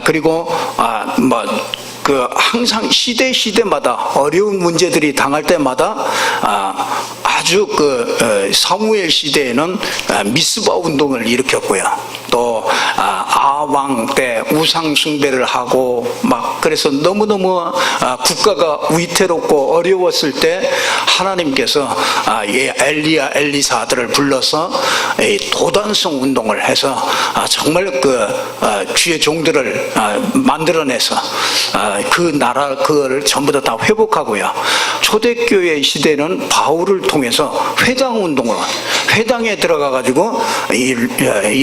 그리고 항상 시대마다 어려운 문제들이 당할 때마다 아주 사무엘 시대에는 미스바 운동을 일으켰고요. 또 아왕 때 우상 숭배를 하고 그래서 너무너무 국가가 위태롭고 어려웠을 때 하나님께서 엘리야 엘리사들을 불러서 도단성 운동을 해서 정말 주의 종들을 만들어내서 그 나라 그거를 전부 다 회복하고요. 초대교회 시대는 바울을 통해서 회당 운동을 회당에 들어가 가지고 이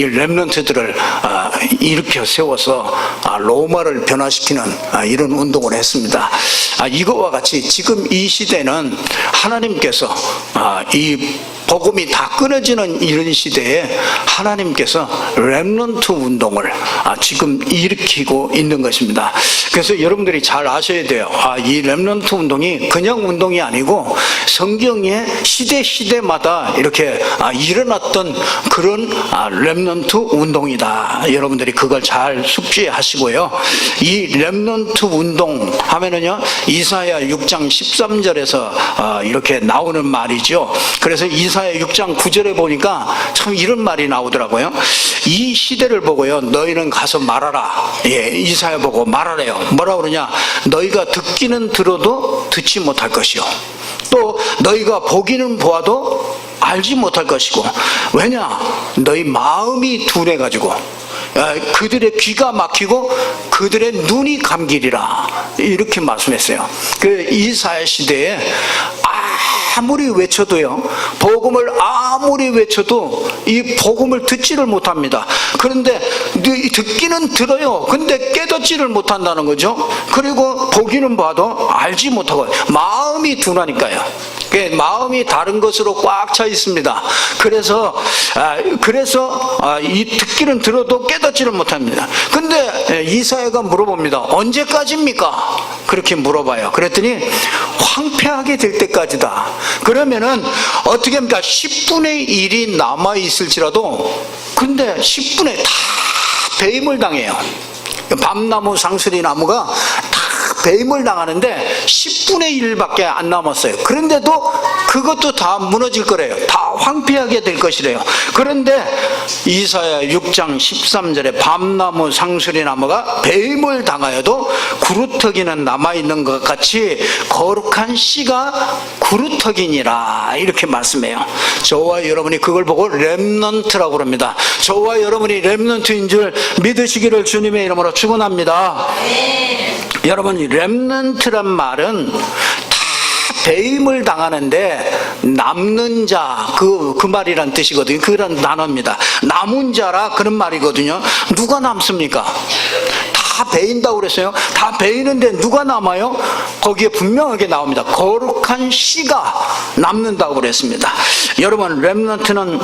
렘넌트들을 일으켜 세워서 로마를 변화시키는 이런 운동을 했습니다. 이거와 같이 지금 이 시대는 하나님께서 이 복음이 다 끊어지는 이런 시대에 하나님께서 렘넌트 운동을 지금 일으키고 있는 것입니다. 그래서 여러분들이 잘 아셔야 돼요. 이 렘넌트 운동이 그냥 운동이 아니고 성경의 시대마다 이렇게 일어났던 그런 렘넌트 운동이다. 여러분들이 그걸 잘 숙지하시고요. 이 렘넌트 운동 하면은요, 이사야 6장 13절에서 이렇게 나오는 말이죠. 그래서 이사야 6장 9절에 보니까 참 이런 말이 나오더라고요. 이 시대를 보고요, 너희는 가서 말하라. 이사야 보고 말하래요. 뭐라 그러냐? 너희가 듣기는 들어도 듣지 못할 것이요, 또 너희가 보기는 보아도 알지 못할 것이고, 왜냐? 너희 마음이 둔해가지고 그들의 귀가 막히고 그들의 눈이 감기리라, 이렇게 말씀했어요. 이사야 시대에 아무리 외쳐도요, 복음을 아무리 외쳐도 이 복음을 듣지를 못합니다. 그런데 듣기는 들어요. 근데 깨닫지를 못한다는 거죠. 그리고 보기는 봐도 알지 못하고 마음이 둔하니까요. 마음이 다른 것으로 꽉 차 있습니다. 그래서 이 듣기는 들어도 깨닫지를 못합니다. 근데 이사야가 물어봅니다. 언제까지입니까? 그렇게 물어봐요. 그랬더니 황폐하게 될 때까지다. 그러면은 어떻게 합니까? 10분의 1이 남아 있을지라도 근데 10분의 다 배임을 당해요. 밤나무 상수리 나무가 다 배임을 당하는데 10분의 1밖에 안 남았어요. 그런데도 그것도 다 무너질 거래요. 다 황폐하게 될 것이래요. 그런데 이사야 6장 13절에 밤나무 상수리 나무가 배임을 당하여도 구루터기는 남아있는 것 같이 거룩한 씨가 구루터기니라, 이렇게 말씀해요. 저와 여러분이 그걸 보고 렘넌트라고 그럽니다. 저와 여러분이 렘넌트인 줄 믿으시기를 주님의 이름으로 축원합니다. 여러분, 렘넌트란 말은 배임을 당하는데 남는 자, 그 말이란 뜻이거든요. 그런 단어입니다. 남은 자라 그런 말이거든요. 누가 남습니까? 다 배인다고 그랬어요. 다 배이는데 누가 남아요? 거기에 분명하게 나옵니다. 거룩한 씨가 남는다고 그랬습니다. 여러분, 렘넌트는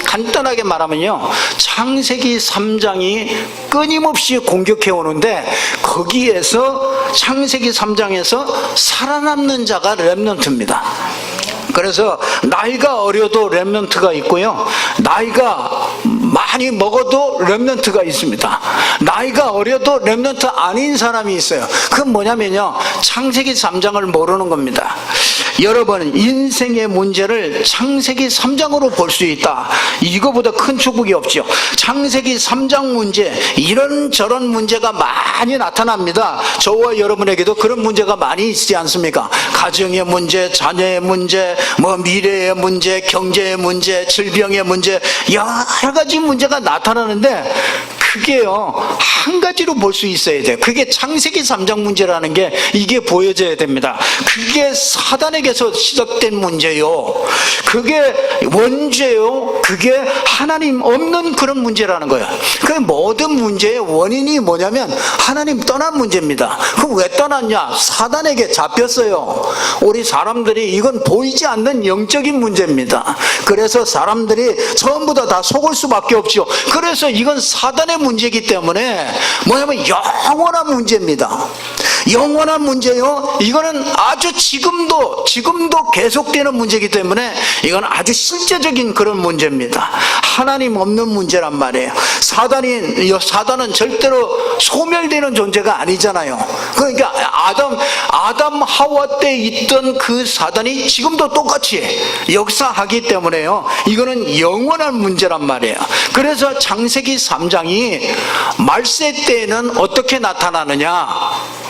간단하게 말하면요, 창세기 3장이 끊임없이 공격해 오는데 거기에서 창세기 3장에서 살아남는 자가 렘넌트입니다. 그래서 나이가 어려도 렘넌트가 있고요, 나이가 많이 먹어도 렘넌트가 있습니다. 나이가 어려도 렘넌트 아닌 사람이 있어요. 그건 뭐냐면요, 창세기 3장을 모르는 겁니다. 여러분, 인생의 문제를 창세기 3장으로 볼 수 있다. 이거보다 큰 축복이 없죠. 창세기 3장 문제, 이런저런 문제가 많이 나타납니다. 저와 여러분에게도 그런 문제가 많이 있지 않습니까? 가정의 문제, 자녀의 문제, 미래의 문제, 경제의 문제, 질병의 문제, 여러 가지 문제가 나타나는데 그게요, 한 가지로 볼 수 있어야 돼요. 그게 창세기 3장 문제라는 게 이게 보여져야 됩니다. 그게 사단에게서 시작된 문제요, 그게 원죄요, 그게 하나님 없는 그런 문제라는 거예요. 그 모든 문제의 원인이 뭐냐면 하나님 떠난 문제입니다. 그럼 왜 떠났냐? 사단에게 잡혔어요. 우리 사람들이 이건 보이지 않는 영적인 문제입니다. 그래서 사람들이 전부 다 속을 수밖에 없죠. 그래서 이건 사단의 문제이기 때문에 뭐냐면 영원한 문제입니다. 영원한 문제요. 이거는 아주 지금도 계속되는 문제이기 때문에 이건 아주 실제적인 그런 문제입니다. 하나님 없는 문제란 말이에요. 사단은 절대로 소멸되는 존재가 아니잖아요. 그러니까 아담 하와 때 있던 그 사단이 지금도 똑같이 역사하기 때문에요. 이거는 영원한 문제란 말이에요. 그래서 창세기 3장이 말세 때에는 어떻게 나타나느냐,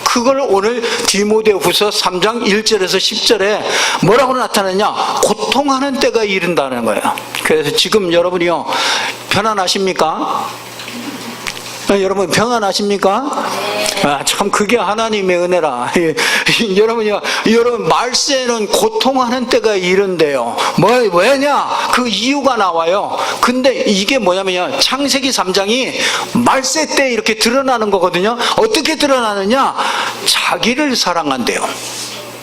그걸 오늘 디모데후서 3장 1절에서 10절에 뭐라고 나타나냐, 고통하는 때가 이른다는 거예요. 그래서 지금 여러분이요, 편안하십니까? 여러분 평안하십니까? 참 그게 하나님의 은혜라. 여러분 말세는 고통하는 때가 이른데요. 왜냐? 그 이유가 나와요. 근데 이게 뭐냐면요, 창세기 3장이 말세 때 이렇게 드러나는 거거든요. 어떻게 드러나느냐? 자기를 사랑한대요.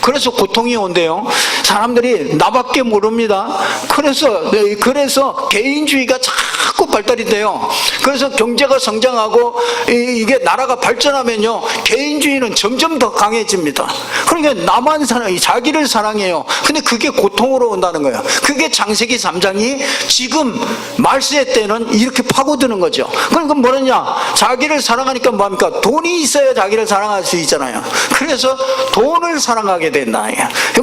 그래서 고통이 온대요. 사람들이 나밖에 모릅니다. 그래서 개인주의가 자꾸 발달이 돼요. 그래서 경제가 성장하고 이게 나라가 발전하면요, 개인주의는 점점 더 강해집니다. 그러니까 나만 자기를 사랑해요. 근데 그게 고통으로 온다는 거예요. 그게 창세기 3장이 지금 말세 때는 이렇게 파고드는 거죠. 그러니까 뭐냐? 자기를 사랑하니까 뭐합니까? 돈이 있어야 자기를 사랑할 수 있잖아요. 그래서 돈을 사랑하게 된다.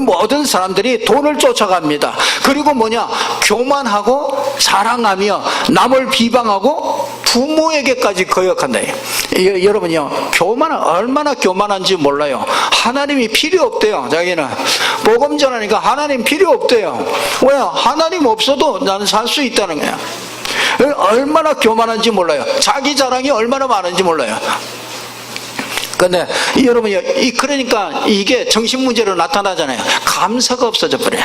모든 사람들이 돈을 쫓아갑니다. 그리고 교만하고 사랑하며 남을 비방하고 부모에게까지 거역한다. 여러분요, 얼마나 교만한지 몰라요. 하나님이 필요 없대요. 자기는 복음 전하니까 하나님 필요 없대요. 왜? 하나님 없어도 나는 살 수 있다는 거야. 얼마나 교만한지 몰라요. 자기 자랑이 얼마나 많은지 몰라요. 근데 여러분, 그러니까 이게 정신문제로 나타나잖아요. 감사가 없어져 버려요.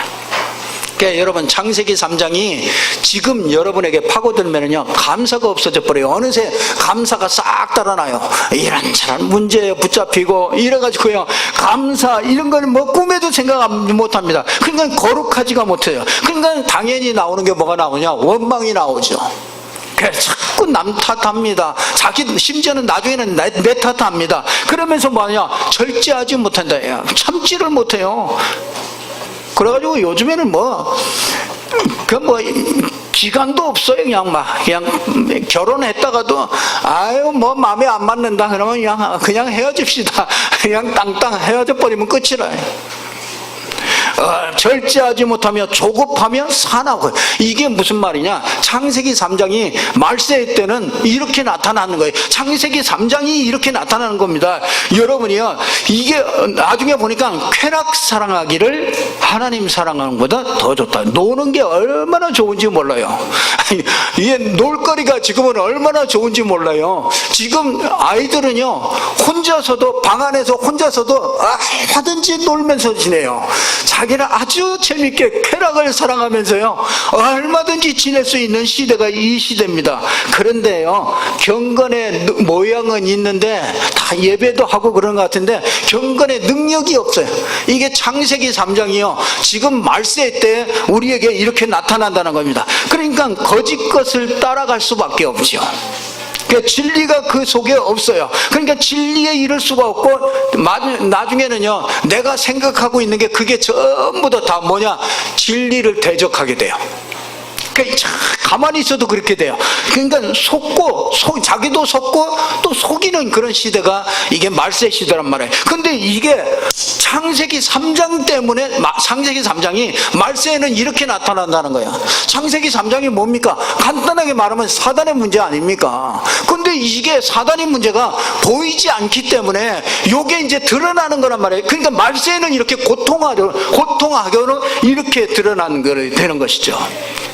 그러니까 여러분, 창세기 3장이 지금 여러분에게 파고들면요, 감사가 없어져 버려요. 어느새 감사가 싹 달아나요. 이런저런 문제에 붙잡히고 이래가지고요, 감사 이런 걸 꿈에도 생각 못합니다. 그러니까 거룩하지가 못해요. 그러니까 당연히 나오는 게 뭐가 나오냐? 원망이 나오죠. 자꾸 남 탓합니다. 심지어는 나중에는 내 탓합니다. 그러면서 절제하지 못한다. 참지를 못해요. 그래가지고 요즘에는 기간도 없어요. 그냥 결혼했다가도 마음에 안 맞는다 그러면 그냥 헤어집시다. 그냥 땅땅 헤어져 버리면 끝이라. 절제하지 못하며 조급하며 산하고. 이게 무슨 말이냐? 창세기 3장이 말세 때는 이렇게 나타나는 거예요. 창세기 3장이 이렇게 나타나는 겁니다. 여러분이요, 이게 나중에 보니까 쾌락 사랑하기를 하나님 사랑하는 것보다 더 좋다. 노는 게 얼마나 좋은지 몰라요. 이게 놀거리가 지금은 얼마나 좋은지 몰라요. 지금 아이들은요, 혼자서도 방 안에서 혼자서도 하든지 놀면서 지내요. 자기는 아주 재밌게 쾌락을 사랑하면서요, 얼마든지 지낼 수 있는 시대가 이 시대입니다. 그런데요, 경건의 모양은 있는데 다 예배도 하고 그런 것 같은데 경건의 능력이 없어요. 이게 창세기 3장이요, 지금 말세 때 우리에게 이렇게 나타난다는 겁니다. 그러니까 거짓 것을 따라갈 수밖에 없죠. 그러니까 진리가 그 속에 없어요. 그러니까 진리에 이를 수가 없고, 나중에는요, 내가 생각하고 있는 게 그게 전부 다 진리를 대적하게 돼요. 그러니까 가만히 있어도 그렇게 돼요. 그러니까 자기도 속고 또 속이는 그런 시대가 이게 말세 시대란 말이에요. 근데 이게 창세기 3장 때문에, 창세기 3장이 말세에는 이렇게 나타난다는 거예요. 창세기 3장이 뭡니까? 간단하게 말하면 사단의 문제 아닙니까? 근데 이게 사단의 문제가 보이지 않기 때문에 이게 이제 드러나는 거란 말이에요. 그러니까 말세에는 이렇게 고통하고는 이렇게 드러나는 거를 되는 것이죠.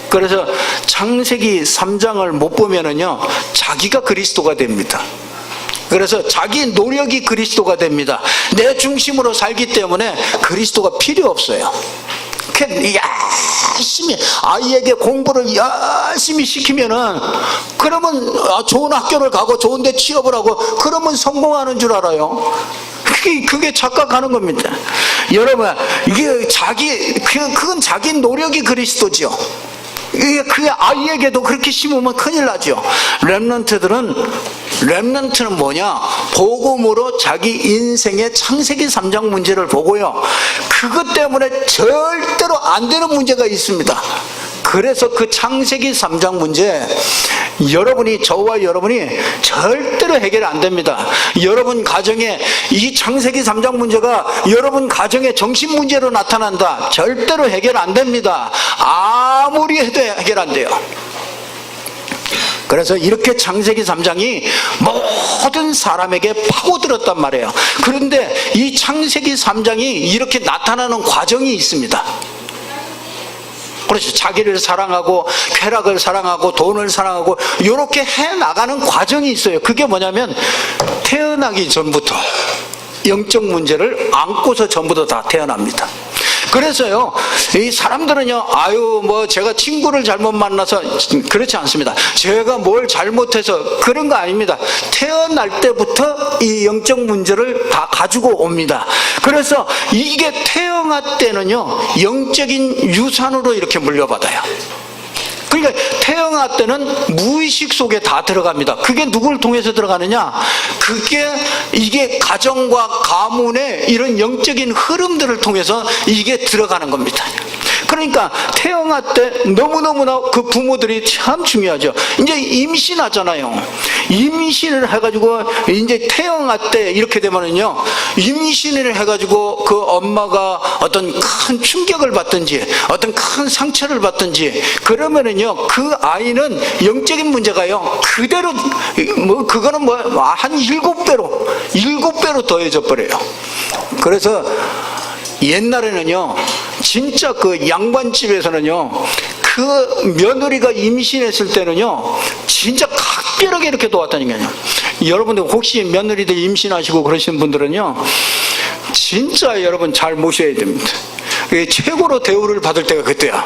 그래서 창세기 3장을 못 보면은요, 자기가 그리스도가 됩니다. 그래서 자기 노력이 그리스도가 됩니다. 내 중심으로 살기 때문에 그리스도가 필요 없어요. 열심히 아이에게 공부를 열심히 시키면은, 그러면 좋은 학교를 가고 좋은 데 취업을 하고 그러면 성공하는 줄 알아요. 그게 착각하는 겁니다. 여러분, 그건 자기 노력이 그리스도죠. 그 아이에게도 그렇게 심으면 큰일 나죠. 렘넌트는 뭐냐? 복음으로 자기 인생의 창세기 3장 문제를 보고요, 그것 때문에 절대로 안 되는 문제가 있습니다. 그래서 그 창세기 3장 문제, 저와 여러분이 절대로 해결 안 됩니다. 여러분 가정에 이 창세기 3장 문제가 여러분 가정의 정신 문제로 나타난다, 절대로 해결 안 됩니다. 아무리 해도 해결 안 돼요. 그래서 이렇게 창세기 3장이 모든 사람에게 파고들었단 말이에요. 그런데 이 창세기 3장이 이렇게 나타나는 과정이 있습니다. 그렇죠. 자기를 사랑하고 쾌락을 사랑하고 돈을 사랑하고 이렇게 해나가는 과정이 있어요. 그게 뭐냐면 태어나기 전부터 영적 문제를 안고서 전부터 다 태어납니다. 그래서요, 이 사람들은요, 제가 친구를 잘못 만나서, 그렇지 않습니다. 제가 뭘 잘못해서 그런 거 아닙니다. 태어날 때부터 이 영적 문제를 다 가지고 옵니다. 그래서 이게 태어날 때는요, 영적인 유산으로 이렇게 물려받아요. 그러니까 태어날 때는 무의식 속에 다 들어갑니다. 그게 누구를 통해서 들어가느냐? 이게 가정과 가문의 이런 영적인 흐름들을 통해서 이게 들어가는 겁니다. 그러니까 태어날 때 너무너무나 그 부모들이 참 중요하죠. 이제 임신하잖아요. 임신을 해가지고 이제 태어날 때 이렇게 되면은요, 임신을 해가지고 그 엄마가 어떤 큰 충격을 받든지 어떤 큰 상처를 받든지 그러면은요, 그 아이는 영적인 문제가요, 그대로 그거는 한 7배로 더해져 버려요. 그래서 옛날에는요, 진짜 그 양반집에서는요, 그 며느리가 임신했을 때는요, 진짜 각별하게 이렇게 도왔다니까요. 여러분들 혹시 며느리들 임신하시고 그러신 분들은요, 진짜 여러분 잘 모셔야 됩니다. 최고로 대우를 받을 때가 그때야.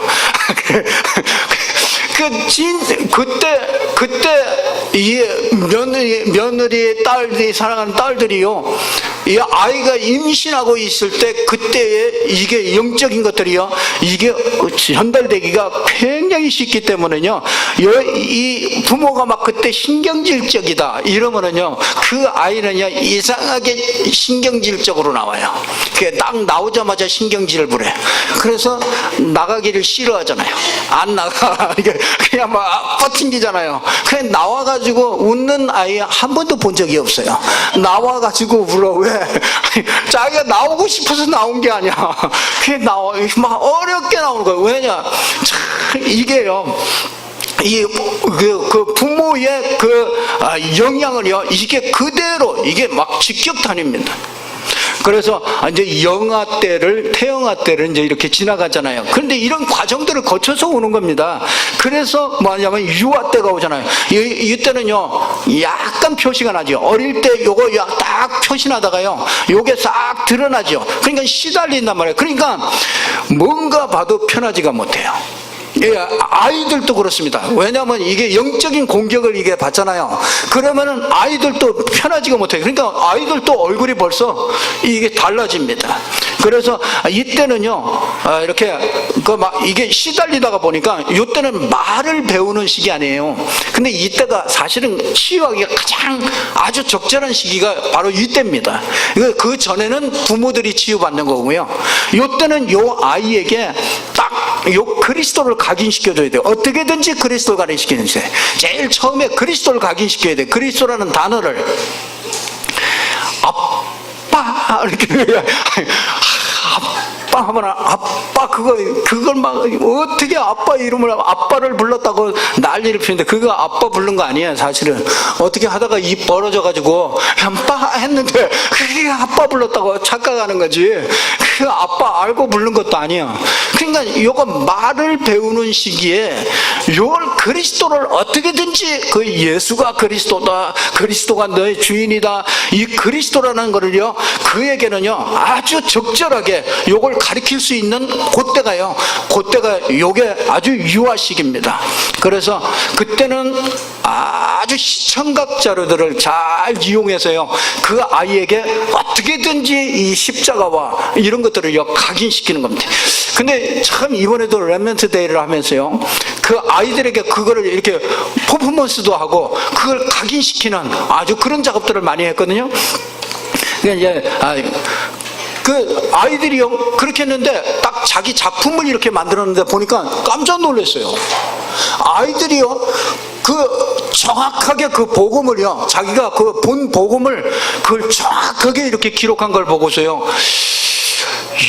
그때 이 며느리의 딸들이, 사랑하는 딸들이요, 이 아이가 임신하고 있을 때 그때의 이게 영적인 것들이요, 이게 전달되기가 굉장히 쉽기 때문에요, 이 부모가 막 그때 신경질적이다 이러면은요, 그 아이는요 이상하게 신경질적으로 나와요. 딱 나오자마자 신경질을 부려. 그래서 나가기를 싫어하잖아요. 안 나가. 그냥 막 버팅기잖아요. 그냥 나와가지고 웃는 아이 한 번도 본 적이 없어요. 나와가지고 울어. 왜? 자기가 나오고 싶어서 나온 게 아니야. 그냥 막 어렵게 나오는 거예요. 왜냐? 참 이게요, 그 부모의 영향을요, 이게 그대로 이게 막 직격탄입니다. 그래서 이제 태영아 때를 이제 이렇게 지나가잖아요. 그런데 이런 과정들을 거쳐서 오는 겁니다. 그래서 뭐냐면 유아 때가 오잖아요. 이때는요, 약간 표시가 나죠. 어릴 때 요거 딱 표시나다가요, 요게 싹 드러나죠. 그러니까 시달린단 말이에요. 그러니까 뭔가 봐도 편하지가 못해요. 아이들도 그렇습니다. 왜냐하면 이게 영적인 공격을 이게 받잖아요. 그러면은 아이들도 편하지가 못해요. 그러니까 아이들도 얼굴이 벌써 이게 달라집니다. 그래서 이때는요, 이렇게 이게 시달리다가 보니까 이때는 말을 배우는 시기 아니에요. 근데 이때가 사실은 치유하기가 가장 아주 적절한 시기가 바로 이때입니다. 그 전에는 부모들이 치유받는 거고요. 이때는 요 아이에게 딱 그리스도를 각인시켜줘야 돼요. 어떻게든지 그리스도를 각인시키는 거예요. 제일 처음에 그리스도를 각인시켜야 돼요. 그리스도라는 단어를 아빠 이렇게 아빠 하면 아빠 그걸 막 어떻게 아빠 이름을 아빠를 불렀다고 난리를 피우는데 그거 아빠 부른 거 아니에요. 사실은 어떻게 하다가 입 벌어져 가지고 아빠 했는데 그게 아빠 불렀다고 착각하는 거지. 그 아빠 알고 부른 것도 아니야. 그러니까 이거 말을 배우는 시기에 이걸 그리스도를 어떻게든지 그 예수가 그리스도다, 그리스도가 너의 주인이다, 이 그리스도라는 거를요, 그에게는요 아주 적절하게 요걸 가르칠 수 있는 그때가 요게 아주 유아 시기입니다. 그래서 그때는 아주 시청각 자료들을 잘 이용해서요, 그 아이에게 어떻게든지 이 십자가와 이런 것들을 각인시키는 겁니다. 근데 참 이번에도 렘넌트 데이를 하면서요, 그 아이들에게 그거를 이렇게 퍼포먼스도 하고 그걸 각인시키는 아주 그런 작업들을 많이 했거든요. 그러니까 이제 그 아이들이요 그렇게 했는데 딱 자기 작품을 이렇게 만들었는데 보니까 깜짝 놀랐어요. 아이들이요 그 정확하게 그 복음을요 자기가 그 본 복음을 그걸 정확하게 이렇게 기록한 걸 보고서요,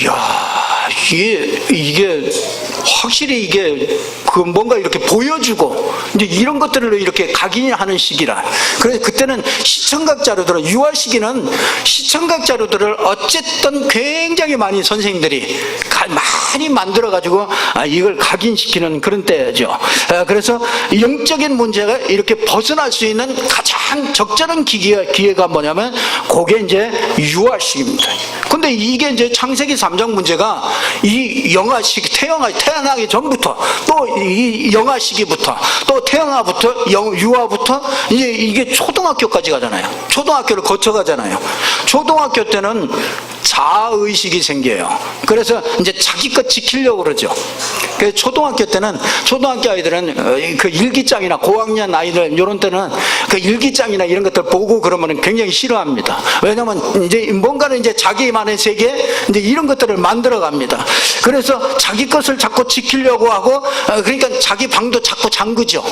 이야 이게 확실히 이게 그 뭔가 이렇게 보여주고 이제 이런 것들을 이렇게 각인하는 시기라. 그래서 그때는 시청각 자료들을 유아 시기는 시청각 자료들을 어쨌든 굉장히 많이 선생님들이 많이 만들어 가지고 이걸 각인시키는 그런 때죠. 그래서 영적인 문제가 이렇게 벗어날 수 있는 가장 적절한 기회가 뭐냐면 그게 이제 유아 시기입니다. 근데 이게 이제 창세기 3장 문제가 이 영아 시기 태어나기 전부터 또 이 영아 시기부터 또 태어나부터 유아부터 이제 이게 초등학교까지 가잖아요. 초등학교를 거쳐가잖아요. 초등학교 때는 자아의식이 생겨요. 그래서 이제 자기 것 지키려고 그러죠. 그래서 초등학교 때는 초등학교 아이들은 그 일기장이나 고학년 아이들 이런 때는 그 일기장이나 이런 것들 보고 그러면 굉장히 싫어합니다. 왜냐하면 이제 뭔가는 이제 자기만의 세계 이제 이런 것들을 만들어 갑니다. 그래서 자기 것을 자꾸 지키려고 하고 그러니까 자기 방도 자꾸 잠그죠.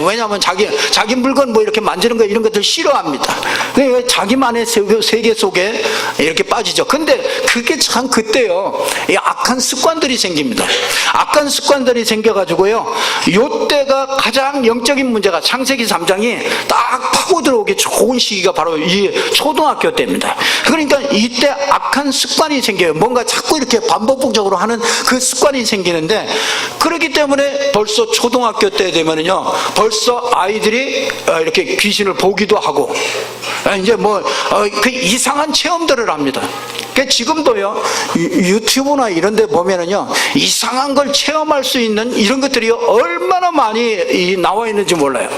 왜냐하면 자기 물건 뭐 이렇게 만지는 거 이런 것들 싫어합니다. 그러니까 자기만의 세계 속에 이렇게 빠지죠. 근데 그게 참 그때요 이 악한 습관들이 생깁니다. 악한 습관들이 생겨가지고요 요때가 가장 영적인 문제가 창세기 3장이 딱 파고 들어오기 좋은 시기가 바로 이 초등학교 때입니다. 그러니까 이때 악한 습관이 생겨요. 뭔가 자꾸 이렇게 반복적으로 하는 그 습관이 생기는데, 그렇기 때문에 벌써 초등학교 때 되면은요 벌써 아이들이 이렇게 귀신을 보기도 하고 이제 뭐 그 이상한 체험들을 합니다. 지금도요 유튜브나 이런 데 보면은요 이상한 걸 체험할 수 있는 이런 것들이 얼마나 많이 나와 있는지 몰라요.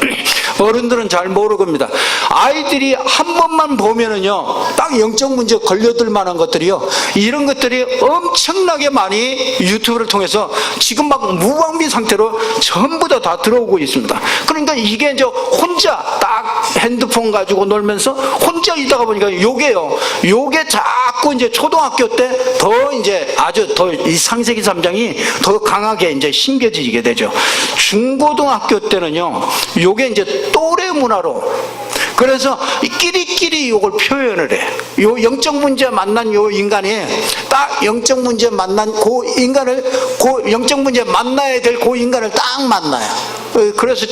어른들은 잘 모르겁니다. 아이들이 한 번만 보면은요 딱 영적 문제 걸려들 만한 것들이요 이런 것들이 엄청나게 많이 유튜브를 통해서 지금 막 무방비 상태로 전부 다 들어오고 있습니다. 그러니까 이게 이제 혼자 딱 핸드폰 가지고 놀면서 혼자 있다가 보니까 요게 자꾸 이제 초등학교 때 더 이제 아주 더 이 창세기 3장이 더 강하게 이제 심겨지게 되죠. 중고등학교 때는요 요게 이제 또래 문화로, 그래서 끼리끼리 이걸 표현을 해. 요 영적 문제 만난 요 인간이 딱 영적 문제 만난 그 인간을 영적 문제 만나야 될 그 인간을 딱 만나요. 그래서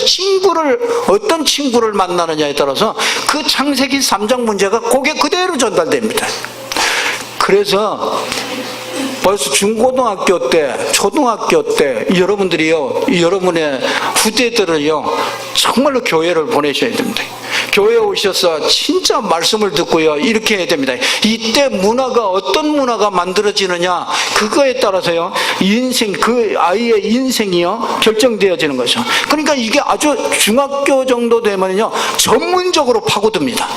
어떤 친구를 만나느냐에 따라서 그 창세기 3장 문제가 그게 그대로 전달됩니다. 그래서 벌써 중고등학교 때, 초등학교 때 여러분들이요, 여러분의 후대들을요 정말로 교회를 보내셔야 됩니다. 교회에 오셔서 진짜 말씀을 듣고요 이렇게 해야 됩니다. 이때 문화가 어떤 문화가 만들어지느냐 그거에 따라서요 인생, 그 아이의 인생이요 결정되어지는 거죠. 그러니까 이게 아주 중학교 정도 되면요 전문적으로 파고듭니다.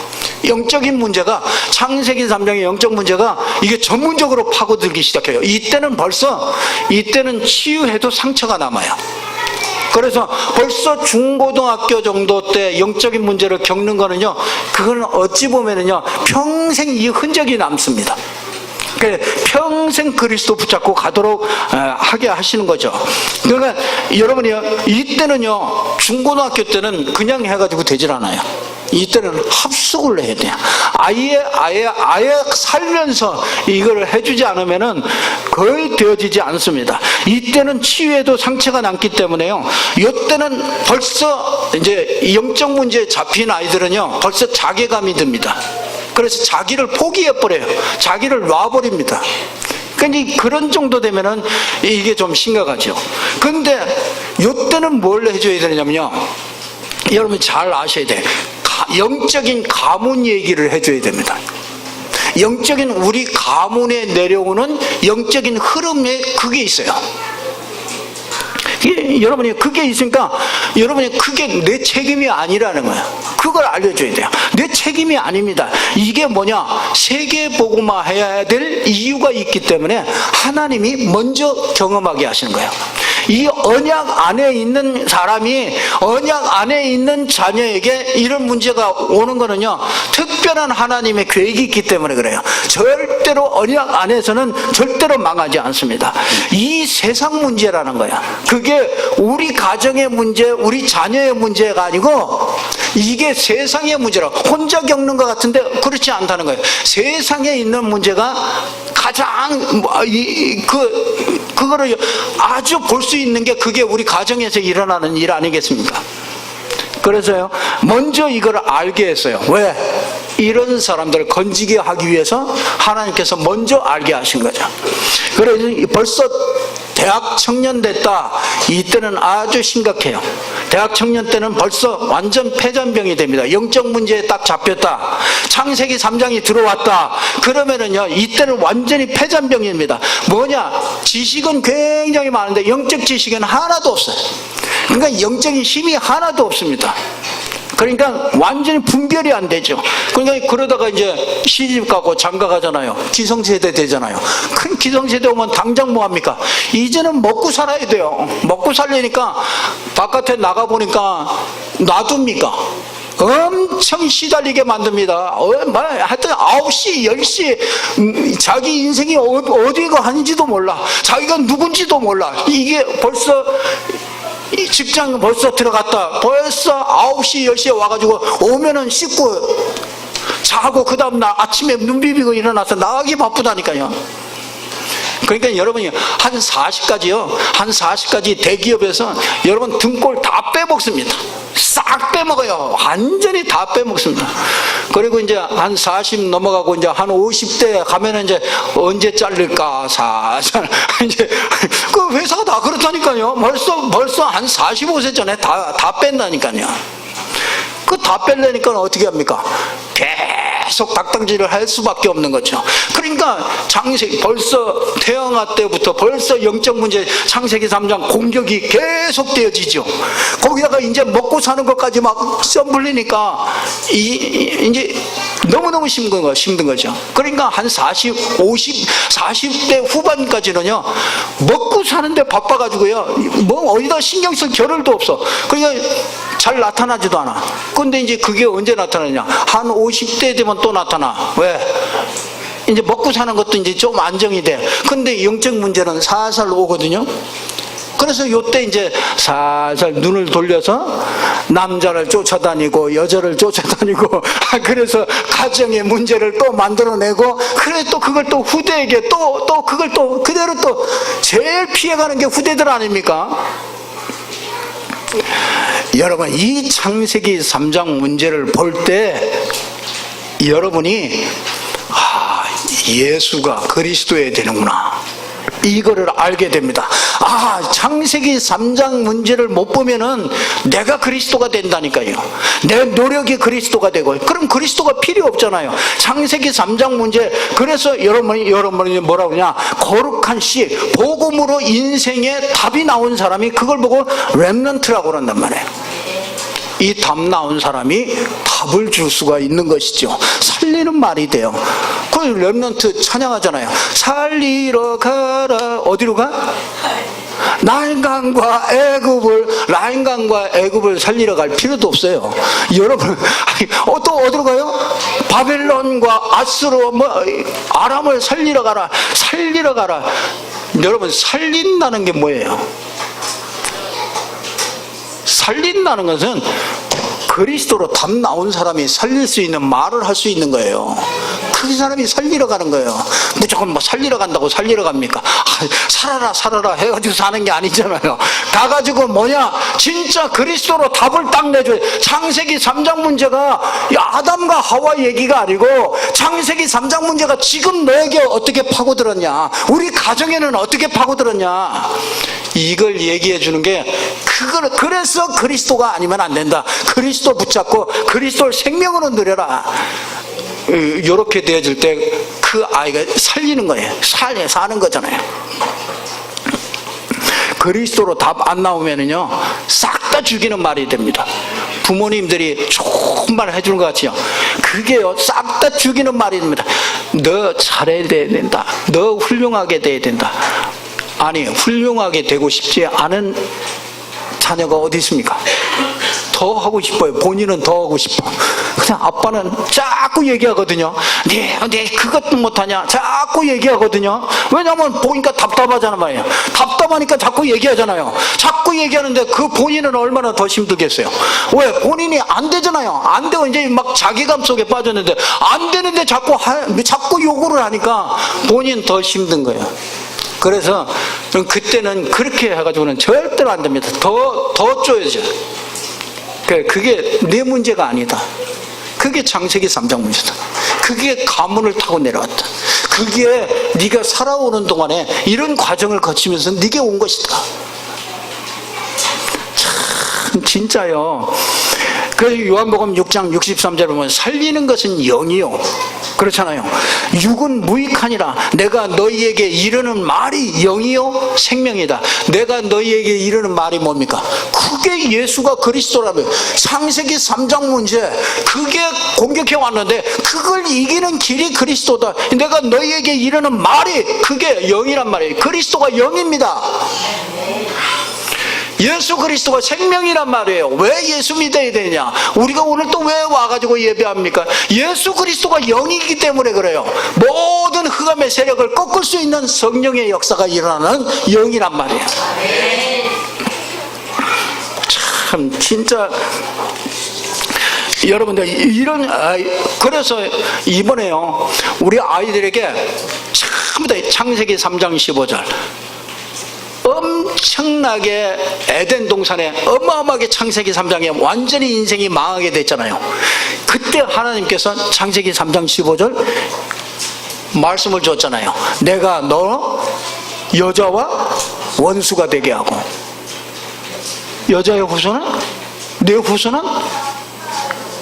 영적인 문제가, 창세기 3장의 영적 문제가 이게 전문적으로 파고들기 시작해요. 이때는 치유해도 상처가 남아요. 그래서 벌써 중고등학교 정도 때 영적인 문제를 겪는 거는요 그거는 어찌 보면은요 평생 이 흔적이 남습니다. 평생 그리스도 붙잡고 가도록 하게 하시는 거죠. 그러니까 여러분이요 이때는요 중고등학교 때는 그냥 해가지고 되질 않아요. 이때는 합숙을 해야 돼요. 아예 살면서 이걸 해주지 않으면은 거의 되어지지 않습니다. 이때는 치유에도 상처가 남기 때문에요. 이때는 벌써 이제 영적 문제에 잡힌 아이들은요 벌써 자괴감이 듭니다. 그래서 자기를 포기해버려요. 자기를 놔버립니다. 그러니까 그런 정도 되면은 이게 좀 심각하죠. 근데 이때는 뭘 해줘야 되냐면요 여러분 잘 아셔야 돼. 영적인 가문 얘기를 해줘야 됩니다. 영적인 우리 가문에 내려오는 영적인 흐름에 그게 있어요. 여러분이 그게 있으니까 여러분이 그게 내 책임이 아니라는 거예요. 그걸 알려줘야 돼요. 내 책임이 아닙니다. 이게 뭐냐, 세계복음화 해야 될 이유가 있기 때문에 하나님이 먼저 경험하게 하시는 거예요. 이 언약 안에 있는 사람이 언약 안에 있는 자녀에게 이런 문제가 오는 거는요, 특별한 하나님의 계획이 있기 때문에 그래요. 절대로 언약 안에서는 절대로 망하지 않습니다. 이 세상 문제라는 거야. 그게 우리 가정의 문제, 우리 자녀의 문제가 아니고 이게 세상의 문제라. 혼자 겪는 것 같은데 그렇지 않다는 거예요. 세상에 있는 문제가 가장 그거를 아주 볼 수 있는 게 그게 우리 가정에서 일어나는 일 아니겠습니까? 그래서요, 먼저 이걸 알게 했어요. 왜? 이런 사람들을 건지게 하기 위해서 하나님께서 먼저 알게 하신 거죠. 그래서 벌써 대학 청년 됐다, 이때는 아주 심각해요. 대학 청년 때는 벌써 완전 패잔병이 됩니다. 영적 문제에 딱 잡혔다, 창세기 3장이 들어왔다, 그러면은요, 이때는 완전히 패잔병입니다. 뭐냐? 지식은 굉장히 많은데 영적 지식은 하나도 없어요. 그러니까 영적인 힘이 하나도 없습니다. 그러니까 완전히 분별이 안 되죠. 그러니까 그러다가 이제 시집 가고 장가 가잖아요. 기성세대 되잖아요. 큰 기성세대 오면 당장 뭐 합니까? 이제는 먹고 살아야 돼요. 먹고 살려니까 바깥에 나가보니까 놔둡니까? 엄청 시달리게 만듭니다. 하여튼 9시, 10시 자기 인생이 어디가 하는지도 몰라. 자기가 누군지도 몰라. 이게 벌써 직장 벌써 들어갔다, 벌써 9시, 10시에 와가지고 오면은 씻고 자고 그 다음날 아침에 눈 비비고 일어나서 나가기 바쁘다니까요. 그러니까 여러분이 한 40까지 대기업에서 여러분 등골 다 빼먹습니다. 싹 빼먹어요. 완전히 다 빼먹습니다. 그리고 이제 한 40 넘어가고 이제 한 50대 가면은 이제 언제 잘릴까 사살 이제 그 회사가 다 그렇다니까요. 벌써 한 45세 전에 다 뺀다니까요. 그 다 뺄래니까 어떻게 합니까? 계속 닥당질을 할 수밖에 없는 거죠. 그러니까 창세기 벌써 태영아 때부터 벌써 영적 문제, 창세기 3장 공격이 계속 되어지죠. 거기다가 이제 먹고 사는 것까지 막 썸불리니까 이제 너무너무 힘든 거죠. 그러니까 한 40대 후반까지는요, 먹고 사는데 바빠가지고요, 뭐 어디다 신경 쓸 겨를도 없어. 그러니까 잘 나타나지도 않아. 근데 이제 그게 언제 나타나냐? 한 50대 되면 또 나타나. 왜? 이제 먹고 사는 것도 이제 좀 안정이 돼. 근데 영적 문제는 살살 오거든요. 그래서 요때 이제 살살 눈을 돌려서 남자를 쫓아다니고 여자를 쫓아다니고 그래서 가정의 문제를 또 만들어내고, 그래 또 그걸 또 후대에게 또 그걸 또 그대로 또 제일 피해가는 게 후대들 아닙니까? 여러분, 이 창세기 3장 문제를 볼 때 여러분이 예수가 그리스도여야 되는구나, 이거를 알게 됩니다. 창세기 3장 문제를 못 보면은 내가 그리스도가 된다니까요. 내 노력이 그리스도가 되고, 그럼 그리스도가 필요 없잖아요. 창세기 3장 문제, 그래서 여러분이 뭐라고 그러냐? 거룩한 씨, 복음으로 인생에 답이 나온 사람이 그걸 보고 렘넌트라고 그런단 말이에요. 이 답 나온 사람이 답을 줄 수가 있는 것이죠. 살리는 말이 돼요. 그 렘넌트 찬양하잖아요. 살리러 가라. 어디로 가? 라인강과 애굽을 살리러 갈 필요도 없어요. 여러분, 또 어디로 가요? 바벨론과 아수르, 아람을 살리러 가라. 여러분, 살린다는 게 뭐예요? 살린다는 것은 그리스도로 답 나온 사람이 살릴 수 있는 말을 할 수 있는 거예요. 그 사람이 살리러 가는 거예요. 무조건 뭐 살리러 간다고 살리러 갑니까? 살아라 해가지고 사는 게 아니잖아요. 가가지고 진짜 그리스도로 답을 딱 내줘요. 창세기 3장 문제가 아담과 하와 얘기가 아니고, 창세기 3장 문제가 지금 너에게 어떻게 파고들었냐, 우리 가정에는 어떻게 파고들었냐, 이걸 얘기해 주는 게, 그래서 그리스도가 아니면 안 된다. 그리스도 붙잡고 그리스도를 생명으로 누려라. 이렇게 되어질 때 그 아이가 살리는 거예요. 사는 거잖아요. 그리스도로 답 안 나오면은요, 싹 다 죽이는 말이 됩니다. 부모님들이 좋은 말 해주는 것 같지요. 그게요, 싹 다 죽이는 말이 됩니다. 너 잘해야 된다. 너 훌륭하게 돼야 된다. 아니, 훌륭하게 되고 싶지 않은 자녀가 어디 있습니까? 더 하고 싶어요. 본인은 더 하고 싶어. 그냥 아빠는 자꾸 얘기하거든요. 네 그것도 못하냐? 자꾸 얘기하거든요. 왜냐면 보니까 답답하잖아 말이에요. 답답하니까 자꾸 얘기하잖아요. 자꾸 얘기하는데 그 본인은 얼마나 더 힘들겠어요. 왜? 본인이 안 되잖아요. 안 되고 이제 막 자괴감 속에 빠졌는데 안 되는데 자꾸 요구를 하니까 본인 더 힘든 거예요. 그래서 그때는 그렇게 해가지고는 절대로 안 됩니다. 더 쪼여져. 그게 내 문제가 아니다. 그게 창세기 3장 문제다. 그게 가문을 타고 내려왔다. 그게 네가 살아오는 동안에 이런 과정을 거치면서 네게 온 것이다. 참 진짜요. 그래서 요한복음 6장 63절에 보면 살리는 것은 영이요, 그렇잖아요. 육은 무익하니라. 내가 너희에게 이르는 말이 영이요 생명이다. 내가 너희에게 이르는 말이 뭡니까? 그게 예수가 그리스도라면 창세기 3장 문제, 그게 공격해 왔는데 그걸 이기는 길이 그리스도다. 내가 너희에게 이르는 말이 그게 영이란 말이에요. 그리스도가 영입니다. 예수 그리스도가 생명이란 말이에요. 왜 예수 믿어야 되냐? 우리가 오늘 또 왜 와가지고 예배합니까? 예수 그리스도가 영이기 때문에 그래요. 모든 흑암의 세력을 꺾을 수 있는 성령의 역사가 일어나는 영이란 말이에요. 참 진짜 여러분들 이런, 그래서 이번에요 우리 아이들에게 전부 다 창세기 3장 15절 엄청나게 에덴 동산에 어마어마하게 창세기 3장에 완전히 인생이 망하게 됐잖아요. 그때 하나님께서 창세기 3장 15절 말씀을 줬잖아요. 내가 너 여자와 원수가 되게 하고, 여자의 후손은 내 후손은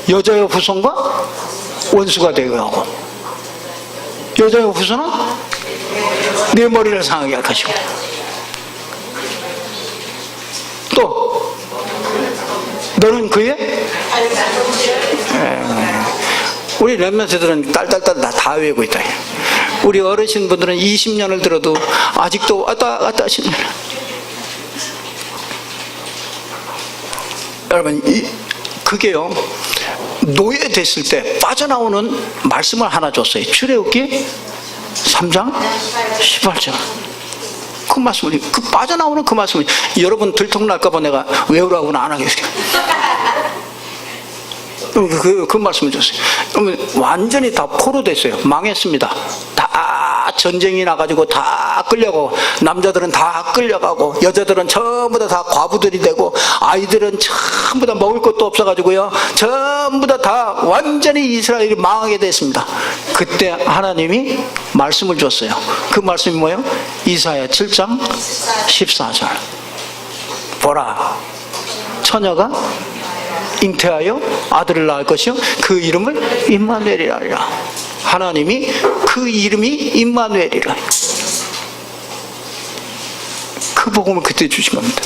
여자의 후손과 원수가 되게 하고, 여자의 후손은 내 머리를 상하게 할 것이고, 또 너는 그의 우리 렘넌트들은 딸딸딸 다 외우고 있다. 우리 어르신분들은 20년을 들어도 아직도 왔다 갔다 하시는. 여러분 그게요 노예 됐을 때 빠져나오는 말씀을 하나 줬어요. 출애굽기 3장 18절. 그 말씀을, 그 빠져나오는 그 말씀을, 여러분 들통날까봐 내가 외우라고는 안 하겠어요. 그 말씀을 줬어요. 그러면 완전히 다 포로 됐어요. 망했습니다. 다 전쟁이 나가지고 다 끌려가고, 남자들은 다 끌려가고, 여자들은 전부 다 과부들이 되고, 아이들은 전부 다 먹을 것도 없어가지고요, 전부 다 완전히 이스라엘이 망하게 됐습니다. 그때 하나님이 말씀을 줬어요. 그 말씀이 뭐예요? 이사야 7장 14절. 보라, 처녀가 잉태하여 아들을 낳을 것이요 그 이름을 임마누엘이라 하리라. 하나님이 그 이름이 임마누엘이라. 그 복음을 그때 주신 겁니다.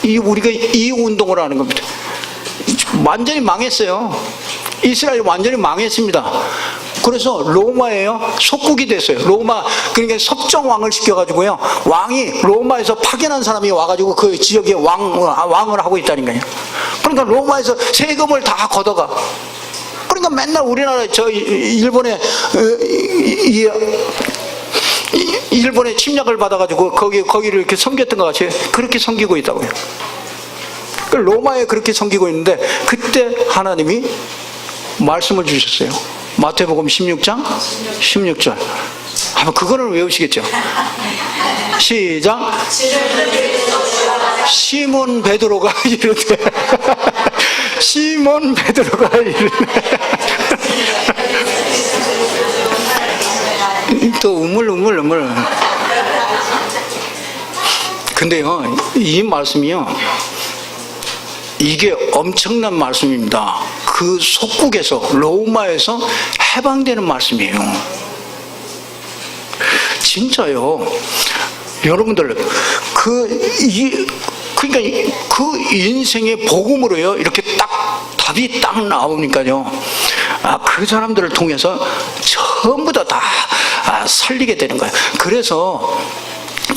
우리가 이 운동을 하는 겁니다. 완전히 망했어요. 이스라엘이 완전히 망했습니다. 그래서 로마에요 속국이 됐어요. 로마, 그러니까 섭정왕을 시켜가지고요, 왕이 로마에서 파견한 사람이 와가지고 그 지역에 왕을 하고 있다는 거예요. 그러니까 로마에서 세금을 다 걷어가. 그러니까 맨날 우리나라 일본의 침략을 받아가지고 거기를 이렇게 섬겼던 것 같이 그렇게 섬기고 있다고요. 로마에 그렇게 섬기고 있는데 그때 하나님이 말씀을 주셨어요. 마태복음 16장 16절. 한번 그거는 외우시겠죠? 시작. 시몬 베드로가 이르되 시몬 베드로가 이르되 또 우물 근데요 이 말씀이요 이게 엄청난 말씀입니다. 그 속국에서 로마에서 해방되는 말씀이에요. 진짜요. 여러분들 그러니까 그 인생의 복음으로요 이렇게 딱 답이 딱 나오니까요, 그 사람들을 통해서 전부 다 살리게 되는 거예요. 그래서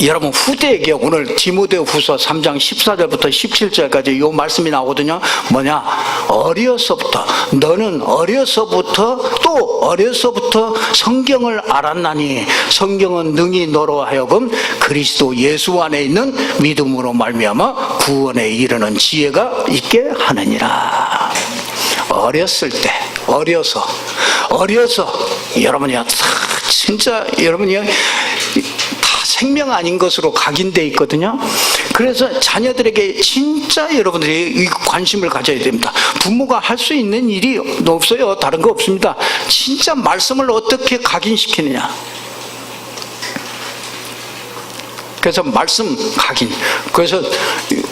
여러분 후대에게 오늘 디모데후서 3장 14절부터 17절까지 이 말씀이 나오거든요. 뭐냐? 어려서부터 너는 어려서부터 성경을 알았나니 성경은 능히 너로 하여금 그리스도 예수 안에 있는 믿음으로 말미암아 구원에 이르는 지혜가 있게 하느니라. 어렸을 때 어려서 여러분이 진짜 여러분이 생명 아닌 것으로 각인되어 있거든요. 그래서 자녀들에게 진짜 여러분들이 관심을 가져야 됩니다. 부모가 할 수 있는 일이 없어요. 다른 거 없습니다. 진짜 말씀을 어떻게 각인시키느냐. 그래서 말씀 각인. 그래서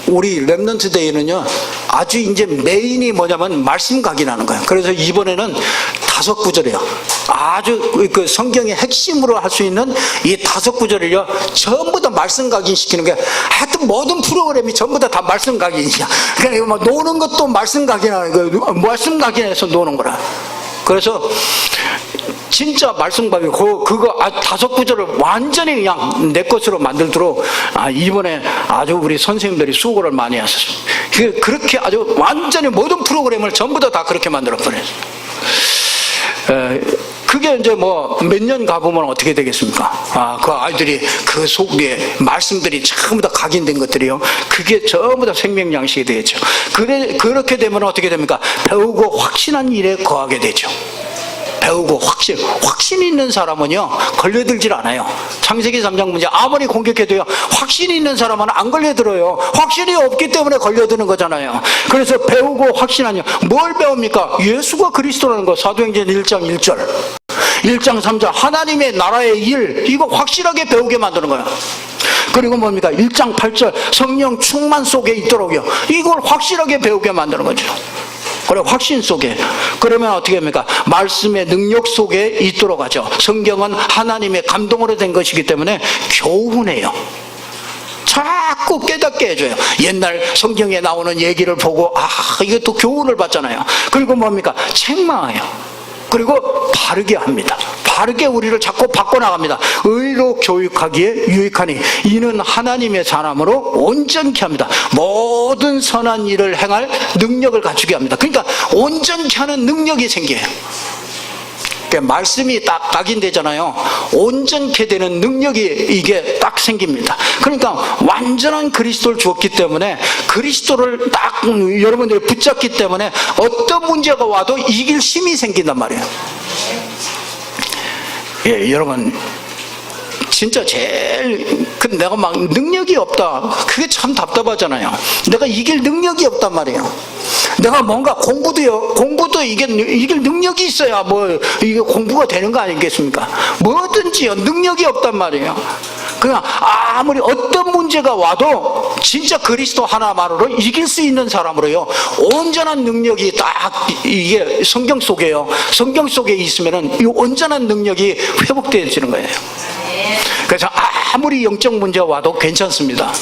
우리 렘넌트 데이는요, 아주 이제 메인이 뭐냐면 말씀 각인하는 거예요. 그래서 이번에는 5구절이에요. 아주 그 성경의 핵심으로 할 수 있는 이 5구절을요, 전부 다 말씀 각인시키는 게, 하여튼 모든 프로그램이 전부 다 말씀 각인이야. 그러니까 막 노는 것도 말씀 각인하는 거예요. 말씀 각인해서 노는 거라. 그래서 진짜 말씀밥이 그거 5구절을 완전히 그냥 내 것으로 만들도록 이번에 아주 우리 선생님들이 수고를 많이 하셨어요. 그렇게 아주 완전히 모든 프로그램을 전부 다 그렇게 만들어 버렸어요. 그게 이제 뭐 몇 년 가보면 어떻게 되겠습니까? 그 아이들이 그 속에 말씀들이 전부 다 각인된 것들이요, 그게 전부 다 생명 양식이 되겠죠. 그렇게 되면 어떻게 됩니까? 배우고 확신한 일에 거하게 되죠. 배우고 확신이 있는 사람은요 걸려들질 않아요. 창세기 3장 문제 아무리 공격해도요, 확신이 있는 사람은 안 걸려들어요. 확신이 없기 때문에 걸려드는 거잖아요. 그래서 배우고 확신하냐, 뭘 배웁니까? 예수가 그리스도라는 거. 사도행전 1장 1절 1장 3절 하나님의 나라의 일, 이거 확실하게 배우게 만드는 거예요. 그리고 뭡니까? 1장 8절 성령 충만 속에 있도록요, 이걸 확실하게 배우게 만드는 거죠. 그래, 확신 속에. 그러면 어떻게 합니까? 말씀의 능력 속에 있도록 하죠. 성경은 하나님의 감동으로 된 것이기 때문에 교훈해요. 자꾸 깨닫게 해줘요. 옛날 성경에 나오는 얘기를 보고 이게 또 교훈을 받잖아요. 그리고 뭡니까? 책망해요. 그리고 바르게 합니다. 바르게 우리를 자꾸 바꿔나갑니다. 의로 교육하기에 유익하니 이는 하나님의 사람으로 온전케 합니다. 모든 선한 일을 행할 능력을 갖추게 합니다. 그러니까 온전케 하는 능력이 생겨요. 그러니까 말씀이 딱 각인되잖아요. 온전케 되는 능력이 이게 딱 생깁니다. 그러니까 완전한 그리스도를 주었기 때문에 그리스도를 딱 여러분들이 붙잡기 때문에 어떤 문제가 와도 이길 힘이 생긴단 말이에요. 예, 여러분 진짜 제일 내가 막 능력이 없다, 그게 참 답답하잖아요. 내가 이길 능력이 없단 말이에요. 내가 뭔가 공부도 이길 능력이 있어야 뭐 이게 공부가 되는 거 아니겠습니까? 뭐든지요, 능력이 없단 말이에요. 그냥 아무리 어떤 문제가 와도 진짜 그리스도 하나만으로 이길 수 있는 사람으로요, 온전한 능력이 딱 이게 성경 속에요. 성경 속에 있으면은 이 온전한 능력이 회복되어지는 거예요. 그래서 아무리 영적 문제가 와도 괜찮습니다.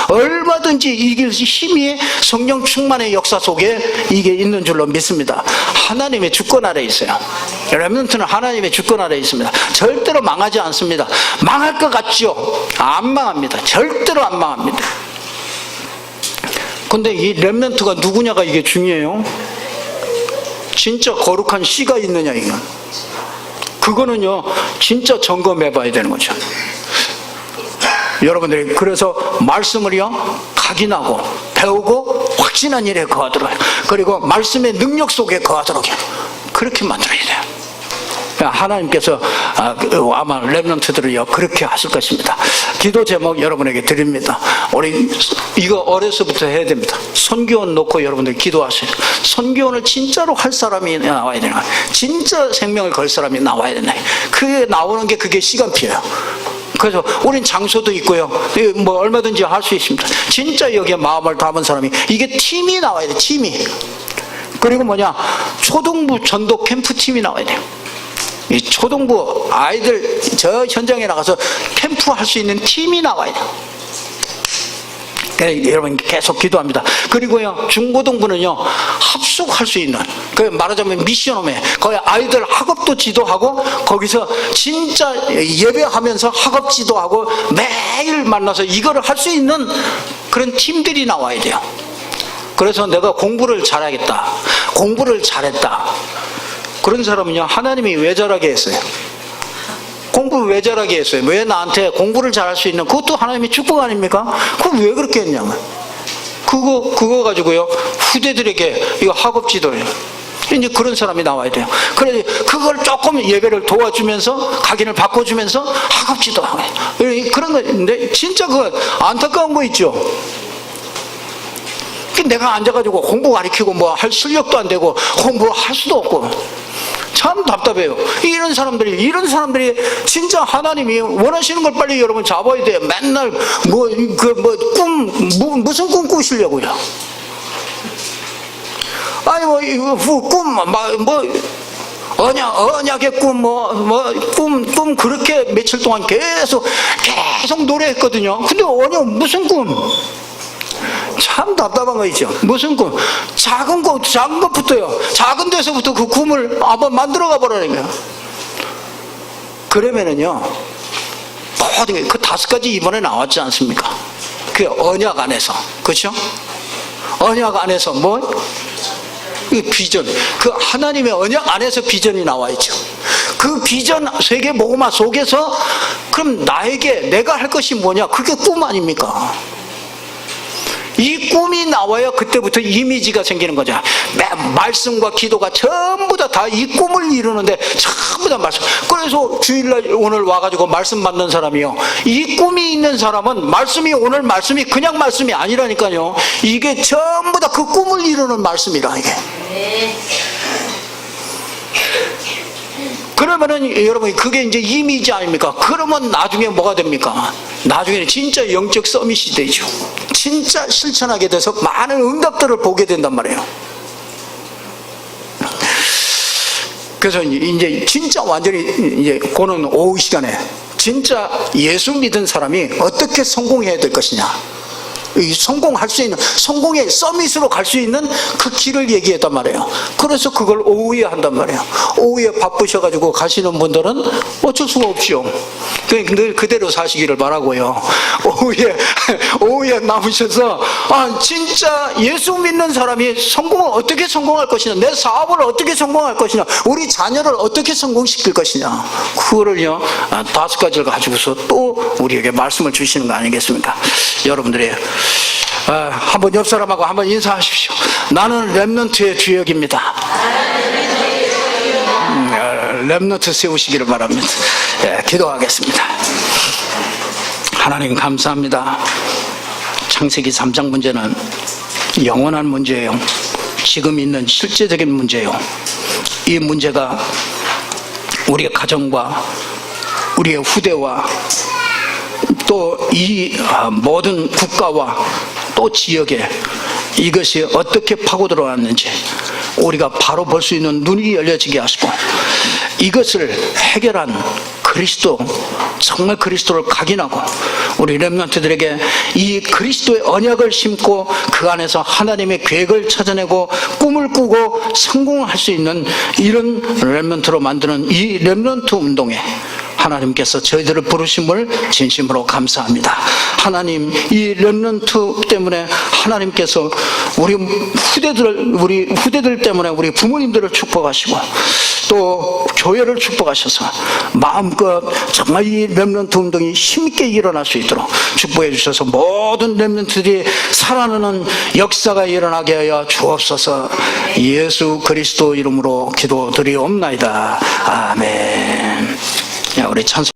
얼마든지 이길 힘이 성령 충만의 역사 속에 이게 있는 줄로 믿습니다. 하나님의 주권 아래에 있어요. 렘넌트는 하나님의 주권 아래에 있습니다. 절대로 망하지 않습니다. 망할 것 같죠? 안 망합니다. 절대로 안 망합니다. 근데 이 렘넌트가 누구냐가 이게 중요해요. 진짜 거룩한 씨가 있느냐, 이건. 그거는요 진짜 점검해 봐야 되는 거죠. 여러분들이 그래서 말씀을요 각인하고 배우고 확신한 일에 거하도록 해요. 그리고 말씀의 능력 속에 거하도록 해요. 그렇게 만들어야 돼요. 하나님께서 아마 렘넌트들을요 그렇게 하실 것입니다. 기도 제목 여러분에게 드립니다. 우리 이거 어려서부터 해야 됩니다. 선교원 놓고 여러분들 기도하세요. 선교원을 진짜로 할 사람이 나와야 되는 거예요. 진짜 생명을 걸 사람이 나와야 되는 거예요. 그게 나오는 게 그게 시간 필요해요. 그래서 우린 장소도 있고요, 뭐 얼마든지 할 수 있습니다. 진짜 여기에 마음을 담은 사람이, 이게 팀이 나와야 돼. 팀이. 그리고 뭐냐, 초등부 전도 캠프 팀이 나와야 돼요. 이 초등부 아이들 저 현장에 나가서 캠프 할 수 있는 팀이 나와야 돼요. 여러분 계속 기도합니다. 그리고요, 중고등부는요, 합숙할 수 있는, 말하자면 미션홈에, 거기 아이들 학업도 지도하고, 거기서 진짜 예배하면서 학업 지도하고, 매일 만나서 이거를 할 수 있는 그런 팀들이 나와야 돼요. 그래서 내가 공부를 잘하겠다, 공부를 잘했다, 그런 사람은요, 하나님이 왜 잘하게 했어요? 공부를 왜 잘하게 했어요? 왜 나한테 공부를 잘할 수 있는, 그것도 하나님의 축복 아닙니까? 그럼 왜 그렇게 했냐면, 그거 가지고요, 후대들에게 이거 학업 지도예요. 이제 그런 사람이 나와야 돼요. 그래, 그걸 조금 예배를 도와주면서, 각인을 바꿔주면서 학업 지도하고, 그런 거인데, 진짜 그 안타까운 거 있죠? 내가 앉아가지고 공부 가르치고 뭐 할 실력도 안 되고, 공부를 할 수도 없고, 참 답답해요. 이런 사람들이 진짜 하나님이 원하시는 걸 빨리 여러분 잡아야 돼요. 맨날 무슨 꿈 꾸시려고요? 아니 언약의 꿈 그렇게 며칠 동안 계속 노래했거든요. 근데 무슨 꿈? 참 답답한 거 있죠. 무슨 꿈? 작은 것부터요. 작은 데서부터 그 꿈을 한번 만들어가 보라니까요. 그러면은요, 모든 그 5가지 이번에 나왔지 않습니까? 그 언약 안에서, 그렇죠? 언약 안에서 이 비전, 그 하나님의 언약 안에서 비전이 나와 있죠. 그 비전 세계 복음화 속에서 그럼 내가 할 것이 뭐냐? 그게 꿈 아닙니까? 이 꿈이 나와야 그때부터 이미지가 생기는 거죠. 말씀과 기도가 전부 다 이 꿈을 이루는데 전부 다 말씀. 그래서 주일날 오늘 와가지고 말씀 받는 사람이요, 이 꿈이 있는 사람은 오늘 말씀이 그냥 말씀이 아니라니까요. 이게 전부 다 그 꿈을 이루는 말씀이라, 이게. 그러면은 여러분, 그게 이제 이미지 아닙니까? 그러면 나중에 뭐가 됩니까? 나중에는 진짜 영적 서밋이 되죠. 진짜 실천하게 돼서 많은 응답들을 보게 된단 말이에요. 그래서 이제 진짜 완전히 이제 고는 오후 시간에 진짜 예수 믿은 사람이 어떻게 성공해야 될 것이냐, 성공할 수 있는, 성공의 서밋으로 갈 수 있는 그 길을 얘기했단 말이에요. 그래서 그걸 오후에 한단 말이에요. 오후에 바쁘셔가지고 가시는 분들은 어쩔 수가 없죠. 늘 그대로 사시기를 바라고요. 오후에 남으셔서, 진짜 예수 믿는 사람이 성공을 어떻게 성공할 것이냐, 내 사업을 어떻게 성공할 것이냐, 우리 자녀를 어떻게 성공시킬 것이냐, 그거를요, 5가지를 가지고서 또 우리에게 말씀을 주시는 거 아니겠습니까? 여러분들이 한번 옆 사람하고 한번 인사하십시오. 나는 렘넌트의 주역입니다. 렘넌트 세우시기를 바랍니다. 기도하겠습니다. 하나님 감사합니다. 창세기 3장 문제는 영원한 문제예요. 지금 있는 실제적인 문제예요. 이 문제가 우리의 가정과 우리의 후대와 또 이 모든 국가와 또 지역에 이것이 어떻게 파고 들어왔는지 우리가 바로 볼 수 있는 눈이 열려지게 하시고, 이것을 해결한 그리스도, 정말 그리스도를 각인하고 우리 렘넌트들에게 이 그리스도의 언약을 심고 그 안에서 하나님의 계획을 찾아내고 꿈을 꾸고 성공할 수 있는 이런 렘넌트로 만드는 이 렘넌트 운동에 하나님께서 저희들을 부르심을 진심으로 감사합니다. 하나님, 이 렘넌트 때문에 하나님께서 우리 후대들 때문에 우리 부모님들을 축복하시고 또 교회를 축복하셔서 마음껏 정말 이 렘넌트 운동이 힘있게 일어날 수 있도록 축복해 주셔서 모든 렘넌트들이 살아나는 역사가 일어나게 하여 주옵소서. 예수 그리스도 이름으로 기도드리옵나이다. 아멘. 우리 찬송